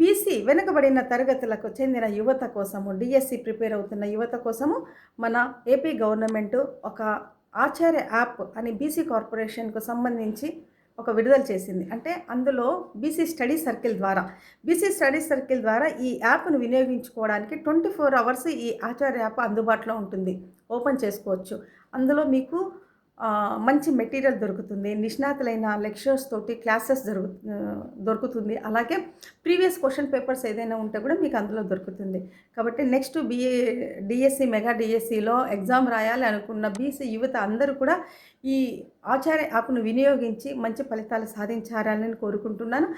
BC వెనుకబడిన తరగతులకు చెందిన యువత కోసము, డిఎస్సి ప్రిపేర్ అవుతున్న యువత కోసము మన ఏపీ గవర్నమెంట్ ఒక ఆచార్య యాప్ అని బీసీ కార్పొరేషన్కు సంబంధించి ఒక విడుదల చేసింది. అంటే అందులో బీసీ స్టడీ సర్కిల్ ద్వారా ఈ యాప్ను వినియోగించుకోవడానికి 24 అవర్స్ ఈ ఆచార్య యాప్ అందుబాటులో ఉంటుంది. ఓపెన్ చేసుకోవచ్చు. అందులో మీకు మంచి మెటీరియల్ దొరుకుతుంది. నిష్ణాతులైన లెక్చరర్స్ తోటి క్లాసెస్ దొరుకుతుంది. అలాగే ప్రీవియస్ క్వశ్చన్ పేపర్స్ ఏదైనా ఉంటే కూడా మీకు అందులో దొరుకుతుంది. కాబట్టి నెక్స్ట్ డిఎస్సి మెగా డిఎస్సిలో ఎగ్జామ్ రాయాలి అనుకున్న బీసీ యువత అందరూ కూడా ఈ ఆచార్య యాప్ను వినియోగించి మంచి ఫలితాలు సాధించాలని కోరుకుంటున్నాను.